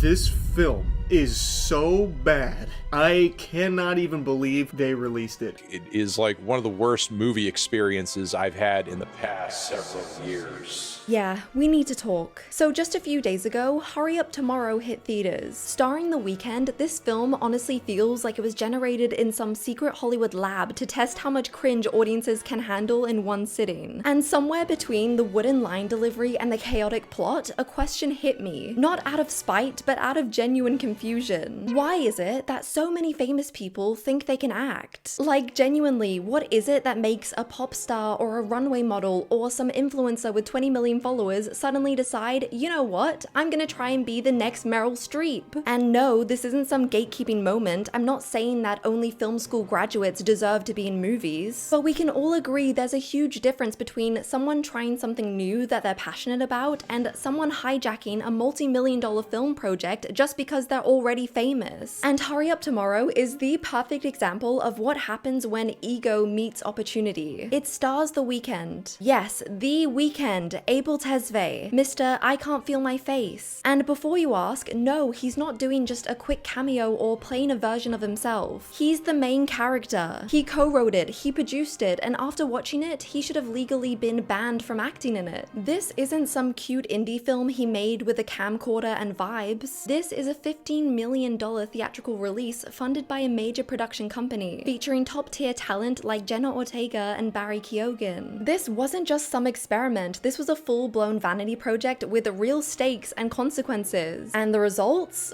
This film is so bad. I cannot even believe they released it. It is like one of the worst movie experiences I've had in the past several years. Yeah, we need to talk. So just a few days ago, Hurry Up Tomorrow hit theaters. Starring The Weeknd, this film honestly feels like it was generated in some secret Hollywood lab to test how much cringe audiences can handle in one sitting. And somewhere between the wooden line delivery and the chaotic plot, a question hit me. Not out of spite, but out of genuine confusion. Why is it that so many famous people think they can act? Like, genuinely, what is it that makes a pop star or a runway model or some influencer with 20 million followers suddenly decide, you know what, I'm gonna try and be the next Meryl Streep? And no, this isn't some gatekeeping moment. I'm not saying that only film school graduates deserve to be in movies, but we can all agree there's a huge difference between someone trying something new that they're passionate about and someone hijacking a multi-million-dollar film project just because they're already famous. And Hurry Up Tomorrow is the perfect example of what happens when ego meets opportunity. It stars The Weeknd. Yes, The Weeknd, Abel Tesfaye, Mr. I Can't Feel My Face. And before you ask, no, he's not doing just a quick cameo or playing a version of himself. He's the main character. He co-wrote it, he produced it, and after watching it, he should have legally been banned from acting in it. This isn't some cute indie film he made with a camcorder and vibes. This is a $15 million theatrical release funded by a major production company, featuring top-tier talent like Jenna Ortega and Barry Keoghan. This wasn't just some experiment, this was a full-blown vanity project with real stakes and consequences. And the results?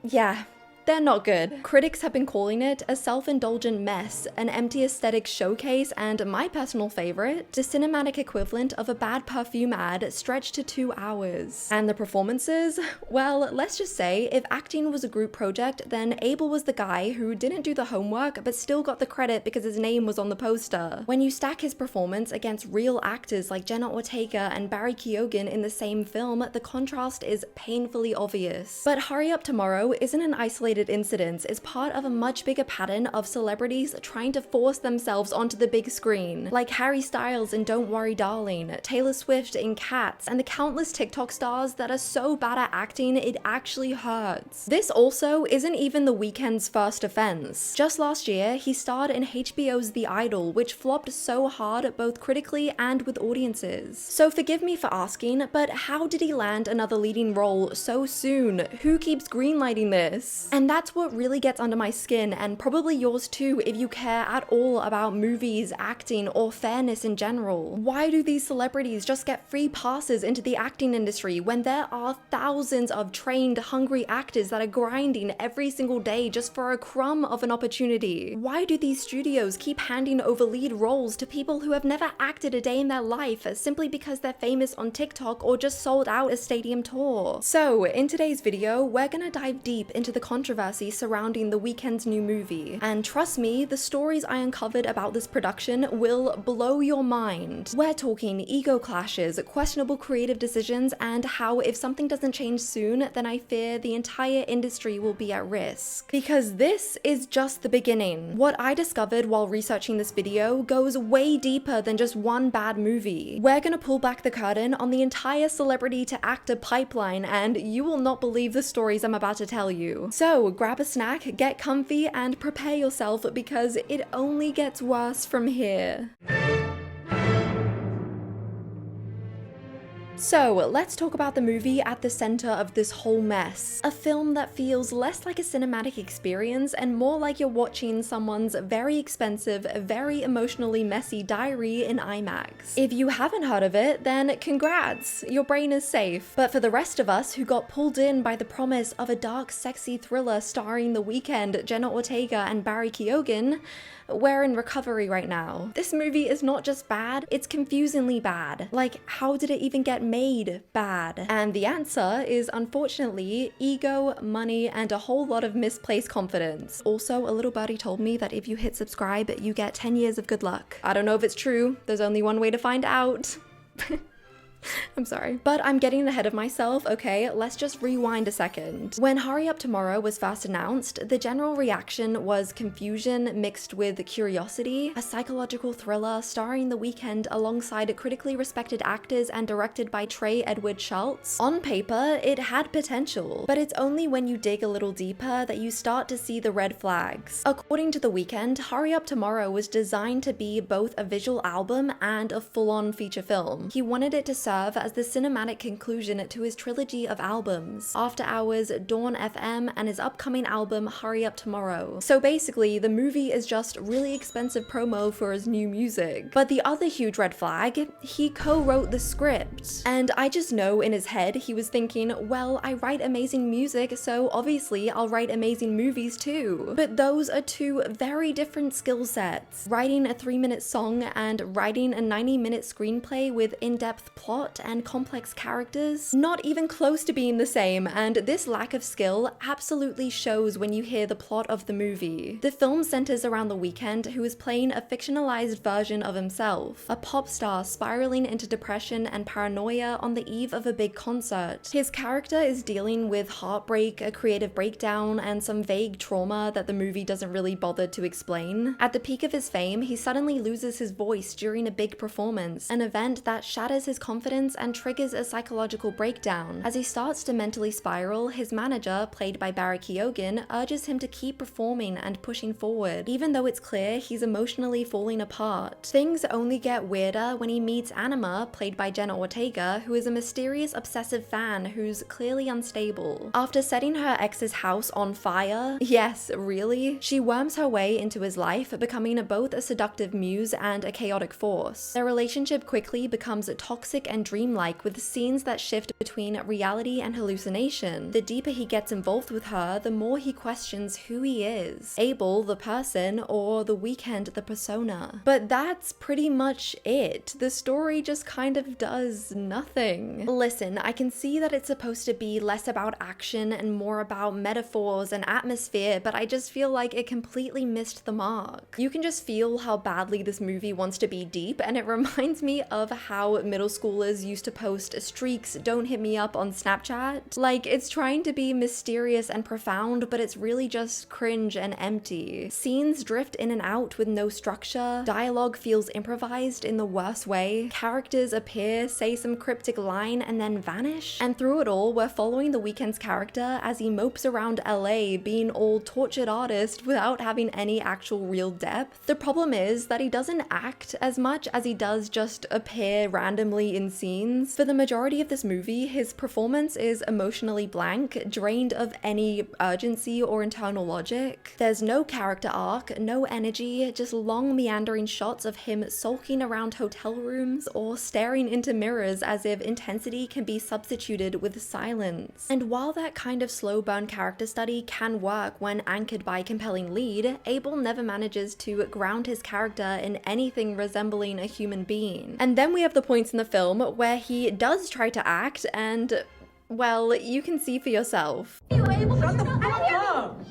Yeah. They're not good. Critics have been calling it a self-indulgent mess, an empty aesthetic showcase, and my personal favorite, the cinematic equivalent of a bad perfume ad stretched to 2 hours. And the performances? Well, let's just say, if acting was a group project, then Abel was the guy who didn't do the homework but still got the credit because his name was on the poster. When you stack his performance against real actors like Jenna Ortega and Barry Keoghan in the same film, the contrast is painfully obvious. But Hurry Up Tomorrow isn't an isolated incidents, is part of a much bigger pattern of celebrities trying to force themselves onto the big screen, like Harry Styles in Don't Worry Darling, Taylor Swift in Cats, and the countless TikTok stars that are so bad at acting it actually hurts. This also isn't even The Weeknd's first offense. Just last year, he starred in HBO's The Idol, which flopped so hard both critically and with audiences. So forgive me for asking, but how did he land another leading role so soon? Who keeps greenlighting this? And that's what really gets under my skin, and probably yours too if you care at all about movies, acting, or fairness in general. Why do these celebrities just get free passes into the acting industry when there are thousands of trained, hungry actors that are grinding every single day just for a crumb of an opportunity? Why do these studios keep handing over lead roles to people who have never acted a day in their life simply because they're famous on TikTok or just sold out a stadium tour? So, in today's video, we're gonna dive deep into the controversy surrounding The Weeknd's new movie. And trust me, the stories I uncovered about this production will blow your mind. We're talking ego clashes, questionable creative decisions, and how if something doesn't change soon, then I fear the entire industry will be at risk. Because this is just the beginning. What I discovered while researching this video goes way deeper than just one bad movie. We're gonna pull back the curtain on the entire celebrity to actor pipeline, and you will not believe the stories I'm about to tell you. So grab a snack, get comfy, and prepare yourself because it only gets worse from here. So, let's talk about the movie at the center of this whole mess. A film that feels less like a cinematic experience and more like you're watching someone's very expensive, very emotionally messy diary in IMAX. If you haven't heard of it, then congrats, your brain is safe. But for the rest of us who got pulled in by the promise of a dark, sexy thriller starring The Weeknd, Jenna Ortega, and Barry Keoghan, we're in recovery right now. This movie is not just bad, it's confusingly bad. Like, how did it even get made bad? And the answer is, unfortunately, ego, money, and a whole lot of misplaced confidence. Also, a little birdie told me that if you hit subscribe, you get 10 years of good luck. I don't know if it's true, there's only one way to find out. I'm sorry. But I'm getting ahead of myself, okay? Let's just rewind a second. When Hurry Up Tomorrow was first announced, the general reaction was confusion mixed with curiosity, a psychological thriller starring The Weeknd alongside critically respected actors and directed by Trey Edward Schultz. On paper, it had potential, but it's only when you dig a little deeper that you start to see the red flags. According to The Weeknd, Hurry Up Tomorrow was designed to be both a visual album and a full-on feature film. He wanted it to serve as the cinematic conclusion to his trilogy of albums, After Hours, Dawn FM, and his upcoming album Hurry Up Tomorrow. So basically, the movie is just really expensive promo for his new music. But the other huge red flag, he co-wrote the script. And I just know in his head he was thinking, well, I write amazing music, so obviously I'll write amazing movies too. But those are two very different skill sets. Writing a 3-minute song and writing a 90-minute screenplay with in-depth plot and complex characters, not even close to being the same, and this lack of skill absolutely shows when you hear the plot of the movie. The film centers around The Weeknd, who is playing a fictionalized version of himself, a pop star spiraling into depression and paranoia on the eve of a big concert. His character is dealing with heartbreak, a creative breakdown, and some vague trauma that the movie doesn't really bother to explain. At the peak of his fame, he suddenly loses his voice during a big performance, an event that shatters his confidence and triggers a psychological breakdown. As he starts to mentally spiral, his manager, played by Keoghan, urges him to keep performing and pushing forward, even though it's clear he's emotionally falling apart. Things only get weirder when he meets Anima, played by Jenna Ortega, who is a mysterious obsessive fan who's clearly unstable. After setting her ex's house on fire, yes, really, she worms her way into his life, becoming both a seductive muse and a chaotic force. Their relationship quickly becomes toxic and dreamlike, with scenes that shift between reality and hallucination. The deeper he gets involved with her, the more he questions who he is. Abel, the person, or The Weeknd, the persona. But that's pretty much it. The story just kind of does nothing. Listen, I can see that it's supposed to be less about action and more about metaphors and atmosphere, but I just feel like it completely missed the mark. You can just feel how badly this movie wants to be deep, and it reminds me of how middle schoolers used to post streaks "don't hit me up" on Snapchat. Like, it's trying to be mysterious and profound, but it's really just cringe and empty. Scenes drift in and out with no structure, dialogue feels improvised in the worst way, characters appear, say some cryptic line, and then vanish. And through it all, we're following The Weeknd's character as he mopes around LA being all tortured artist without having any actual real depth. The problem is that he doesn't act as much as he does just appear randomly in scenes. For the majority of this movie, his performance is emotionally blank, drained of any urgency or internal logic. There's no character arc, no energy, just long meandering shots of him sulking around hotel rooms or staring into mirrors as if intensity can be substituted with silence. And while that kind of slow burn character study can work when anchored by a compelling lead, Abel never manages to ground his character in anything resembling a human being. And then we have the points in the film where he does try to act, and, well, you can see for yourself. Shut the fuck up!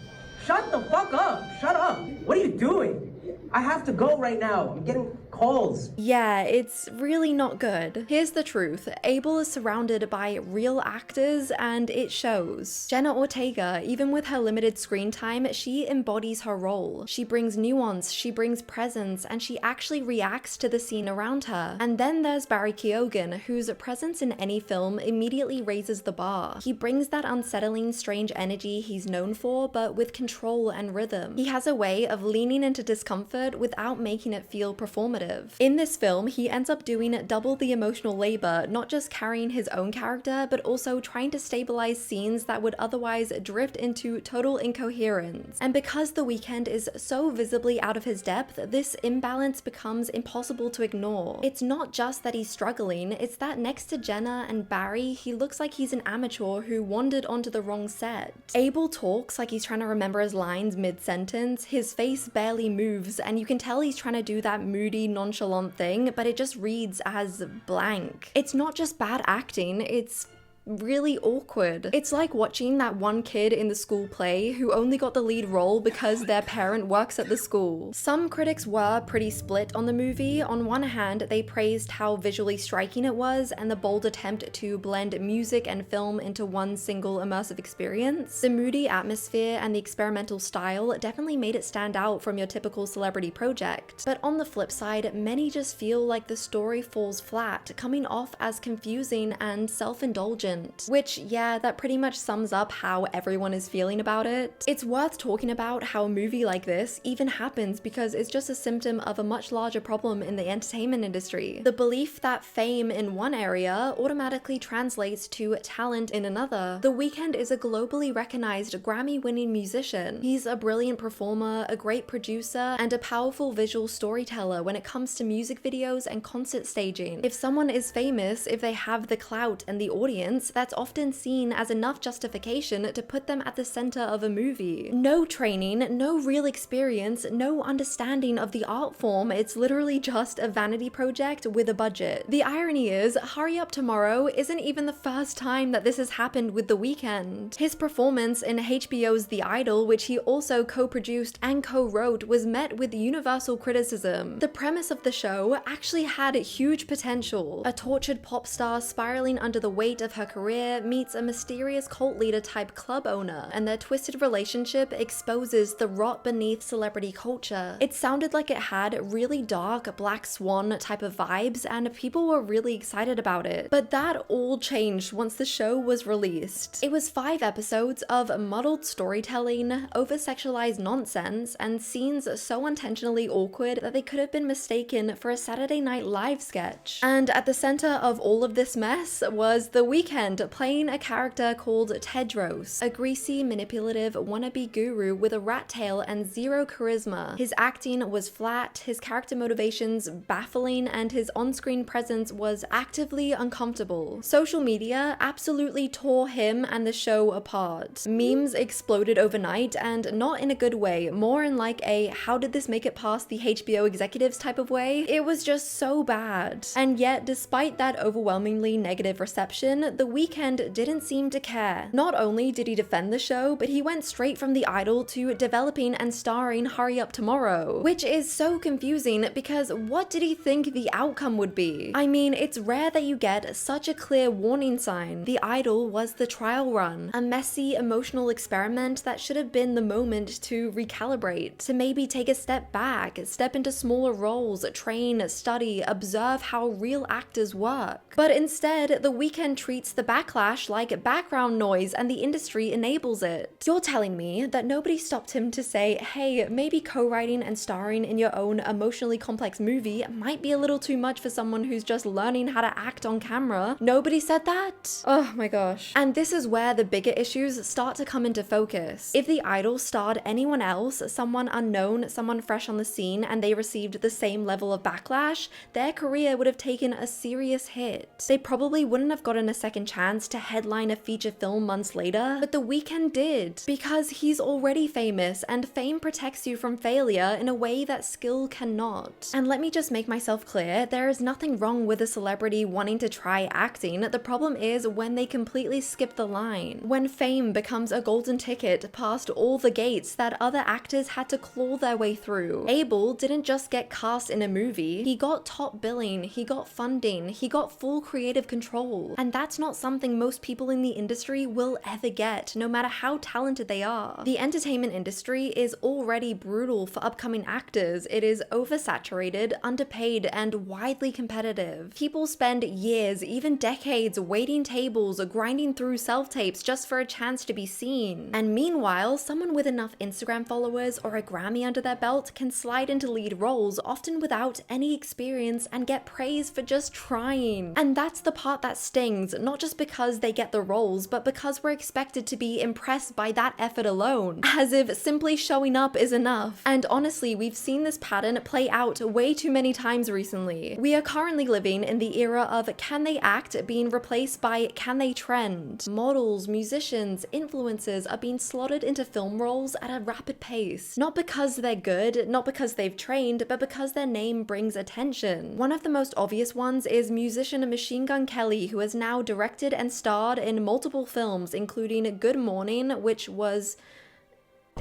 Shut the fuck up! Shut up! What are you doing? I have to go right now. I'm getting calls. Yeah, it's really not good. Here's the truth. Abel is surrounded by real actors, and it shows. Jenna Ortega, even with her limited screen time, she embodies her role. She brings nuance, she brings presence, and she actually reacts to the scene around her. And then there's Keoghan, whose presence in any film immediately raises the bar. He brings that unsettling, strange energy he's known for, but with control and rhythm. He has a way of leaning into discomfort without making it feel performative. In this film, he ends up doing double the emotional labor, not just carrying his own character, but also trying to stabilize scenes that would otherwise drift into total incoherence. And because The Weeknd is so visibly out of his depth, this imbalance becomes impossible to ignore. It's not just that he's struggling, it's that next to Jenna and Barry, he looks like he's an amateur who wandered onto the wrong set. Abel talks like he's trying to remember his lines mid-sentence, his face barely moves, and you can tell he's trying to do that moody, nonchalant thing, but it just reads as blank. It's not just bad acting, it's really awkward. It's like watching that one kid in the school play who only got the lead role because their parent works at the school. Some critics were pretty split on the movie. On one hand, they praised how visually striking it was and the bold attempt to blend music and film into one single immersive experience. The moody atmosphere and the experimental style definitely made it stand out from your typical celebrity project. But on the flip side, many just feel like the story falls flat, coming off as confusing and self-indulgent. Which, yeah, that pretty much sums up how everyone is feeling about it. It's worth talking about how a movie like this even happens because it's just a symptom of a much larger problem in the entertainment industry. The belief that fame in one area automatically translates to talent in another. The Weeknd is a globally recognized Grammy-winning musician. He's a brilliant performer, a great producer, and a powerful visual storyteller when it comes to music videos and concert staging. If someone is famous, if they have the clout and the audience, that's often seen as enough justification to put them at the center of a movie. No training, no real experience, no understanding of the art form, it's literally just a vanity project with a budget. The irony is, Hurry Up Tomorrow isn't even the first time that this has happened with The Weeknd. His performance in HBO's The Idol, which he also co-produced and co-wrote, was met with universal criticism. The premise of the show actually had huge potential. A tortured pop star spiraling under the weight of her career meets a mysterious cult leader type club owner, and their twisted relationship exposes the rot beneath celebrity culture. It sounded like it had really dark Black Swan type of vibes, and people were really excited about it. But that all changed once the show was released. It was 5 episodes of muddled storytelling, over-sexualized nonsense, and scenes so intentionally awkward that they could have been mistaken for a Saturday Night Live sketch. And at the center of all of this mess was The Weeknd playing a character called Tedros, a greasy, manipulative wannabe guru with a rat tail and zero charisma. His acting was flat, his character motivations baffling, and his on-screen presence was actively uncomfortable. Social media absolutely tore him and the show apart. Memes exploded overnight, and not in a good way, more in like a how did this make it past the HBO executives type of way. It was just so bad. And yet, despite that overwhelmingly negative reception, The Weeknd didn't seem to care. Not only did he defend the show, but he went straight from The Idol to developing and starring Hurry Up Tomorrow, which is so confusing because what did he think the outcome would be? I mean, it's rare that you get such a clear warning sign. The Idol was the trial run, a messy, emotional experiment that should have been the moment to recalibrate, to maybe take a step back, step into smaller roles, train, study, observe how real actors work. But instead, The Weeknd treats the backlash like background noise and the industry enables it. You're telling me that nobody stopped him to say, hey, maybe co-writing and starring in your own emotionally complex movie might be a little too much for someone who's just learning how to act on camera. Nobody said that? Oh my gosh. And this is where the bigger issues start to come into focus. If The Idol starred anyone else, someone unknown, someone fresh on the scene, and they received the same level of backlash, their career would have taken a serious hit. They probably wouldn't have gotten a second chance to headline a feature film months later, but The Weeknd did, because he's already famous, and fame protects you from failure in a way that skill cannot. And let me just make myself clear, there is nothing wrong with a celebrity wanting to try acting. The problem is when they completely skip the line. When fame becomes a golden ticket past all the gates that other actors had to claw their way through. Abel didn't just get cast in a movie, he got top billing, he got funding, he got full creative control. And that's not something most people in the industry will ever get, no matter how talented they are. The entertainment industry is already brutal for upcoming actors. It is oversaturated, underpaid, and widely competitive. People spend years, even decades, waiting tables, grinding through self-tapes just for a chance to be seen. And meanwhile, someone with enough Instagram followers or a Grammy under their belt can slide into lead roles, often without any experience, and get praise for just trying. And that's the part that stings, not just because they get the roles, but because we're expected to be impressed by that effort alone, as if simply showing up is enough. And honestly, we've seen this pattern play out way too many times recently. We are currently living in the era of can they act being replaced by can they trend. Models, musicians, influencers are being slotted into film roles at a rapid pace. Not because they're good, not because they've trained, but because their name brings attention. One of the most obvious ones is musician Machine Gun Kelly, who has now directed directed and starred in multiple films, including Good Morning, which was...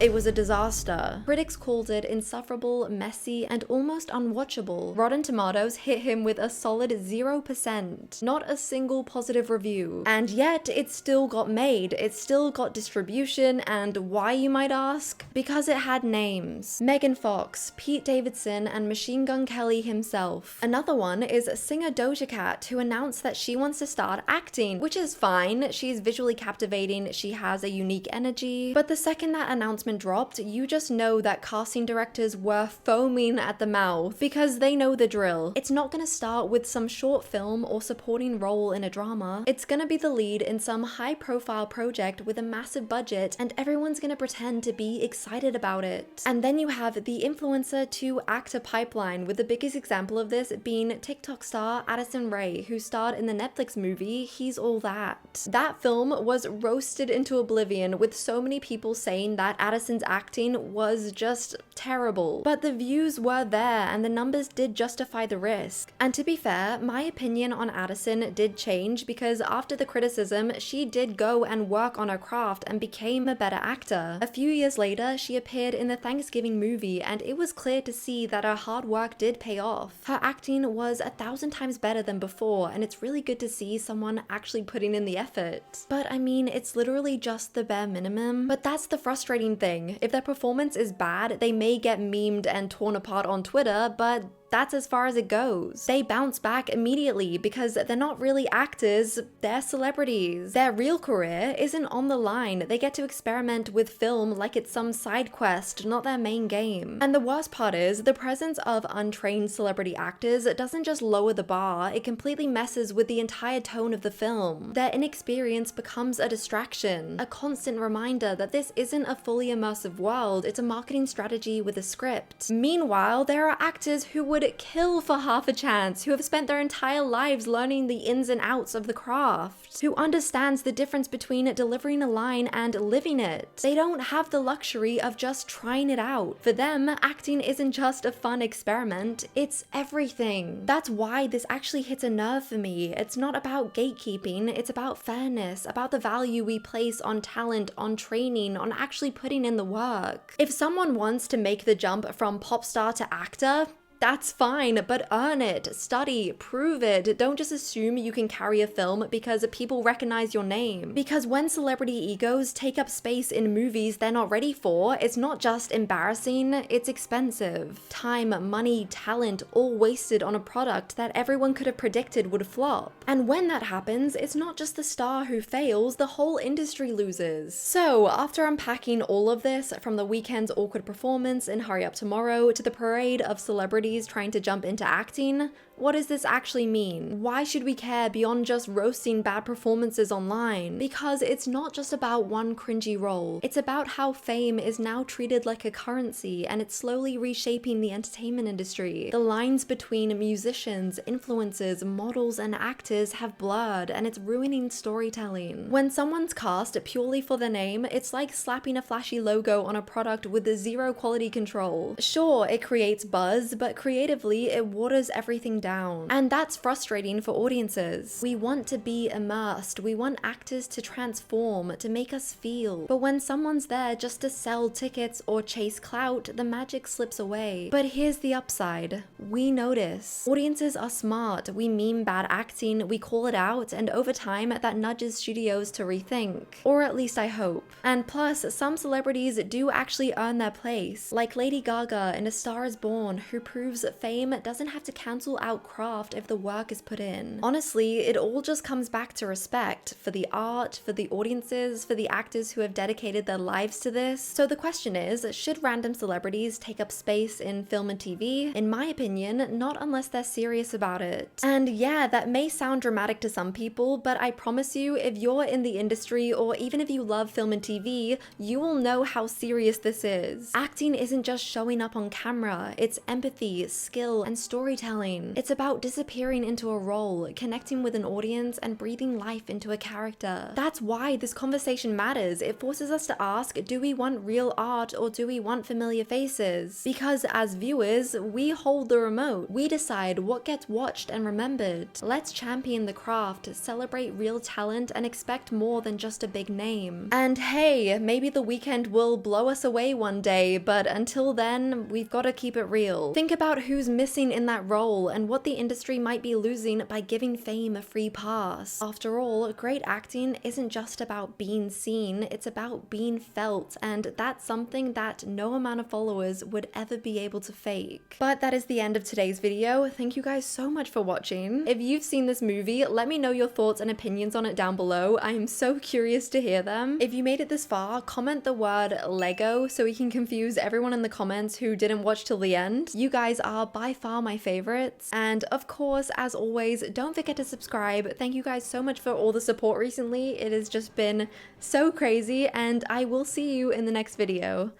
it was a disaster. Critics called it insufferable, messy, and almost unwatchable. Rotten Tomatoes hit him with a solid 0%. Not a single positive review. And yet, it still got made. It still got distribution, and why, you might ask? Because it had names. Megan Fox, Pete Davidson, and Machine Gun Kelly himself. Another one is singer Doja Cat, who announced that she wants to start acting, which is fine. She's visually captivating, she has a unique energy. But the second that announcement dropped, you just know that casting directors were foaming at the mouth because they know the drill. It's not gonna start with some short film or supporting role in a drama. It's gonna be the lead in some high-profile project with a massive budget, and everyone's gonna pretend to be excited about it. And then you have the influencer to actor pipeline, with the biggest example of this being TikTok star Addison Rae, who starred in the Netflix movie He's All That. That film was roasted into oblivion, with so many people saying that Addison's acting was just terrible. But the views were there, and the numbers did justify the risk. And to be fair, my opinion on Addison did change, because after the criticism, she did go and work on her craft and became a better actor. A few years later, she appeared in the Thanksgiving movie, and it was clear to see that her hard work did pay off. Her acting was 1,000 times better than before, and it's really good to see someone actually putting in the effort. But I mean, it's literally just the bare minimum. But that's the frustrating thing. If their performance is bad, they may get memed and torn apart on Twitter, but that's as far as it goes. They bounce back immediately because they're not really actors, they're celebrities. Their real career isn't on the line. They get to experiment with film like it's some side quest, not their main game. And the worst part is, the presence of untrained celebrity actors doesn't just lower the bar, it completely messes with the entire tone of the film. Their inexperience becomes a distraction, a constant reminder that this isn't a fully immersive world, it's a marketing strategy with a script. Meanwhile, there are actors who would kill for half a chance, who have spent their entire lives learning the ins and outs of the craft, who understands the difference between delivering a line and living it. They don't have the luxury of just trying it out. For them, acting isn't just a fun experiment, it's everything. That's why this actually hits a nerve for me. It's not about gatekeeping, it's about fairness, about the value we place on talent, on training, on actually putting in the work. If someone wants to make the jump from pop star to actor, that's fine, but earn it, study, prove it. Don't just assume you can carry a film because people recognize your name. Because when celebrity egos take up space in movies they're not ready for, it's not just embarrassing, it's expensive. Time, money, talent, all wasted on a product that everyone could have predicted would flop. And when that happens, it's not just the star who fails, the whole industry loses. So, after unpacking all of this, from the Weeknd's awkward performance in Hurry Up Tomorrow to the parade of celebrities trying to jump into acting, what does this actually mean? Why should we care beyond just roasting bad performances online? Because it's not just about one cringy role. It's about how fame is now treated like a currency, and it's slowly reshaping the entertainment industry. The lines between musicians, influencers, models, and actors have blurred, and it's ruining storytelling. When someone's cast purely for the name, it's like slapping a flashy logo on a product with zero quality control. Sure, it creates buzz, but creatively, it waters everything down. And that's frustrating for audiences. We want to be immersed. We want actors to transform, to make us feel. But when someone's there just to sell tickets or chase clout, the magic slips away. But here's the upside. We notice. Audiences are smart. We meme bad acting, we call it out, and over time, that nudges studios to rethink. Or at least I hope. And plus, some celebrities do actually earn their place. Like Lady Gaga in A Star Is Born, who proves fame doesn't have to cancel out craft if the work is put in. Honestly, it all just comes back to respect for the art, for the audiences, for the actors who have dedicated their lives to this. So the question is, should random celebrities take up space in film and TV? In my opinion, not unless they're serious about it. And yeah, that may sound dramatic to some people, but I promise you, if you're in the industry or even if you love film and TV, you will know how serious this is. Acting isn't just showing up on camera, it's empathy, skill, and storytelling. It's about disappearing into a role, connecting with an audience, and breathing life into a character. That's why this conversation matters. It forces us to ask, do we want real art or do we want familiar faces? Because as viewers, we hold the remote. We decide what gets watched and remembered. Let's champion the craft, celebrate real talent, and expect more than just a big name. And hey, maybe The Weeknd will blow us away one day, but until then, we've got to keep it real. Think about who's missing in that role and what the industry might be losing by giving fame a free pass. After all, great acting isn't just about being seen, it's about being felt, and that's something that no amount of followers would ever be able to fake. But that is the end of today's video. Thank you guys so much for watching. If you've seen this movie, let me know your thoughts and opinions on it down below. I am so curious to hear them. If you made it this far, comment the word Lego so we can confuse everyone in the comments who didn't watch till the end. You guys are by far my favorites. And of course, as always, don't forget to subscribe. Thank you guys so much for all the support recently. It has just been so crazy, and I will see you in the next video.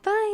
Bye!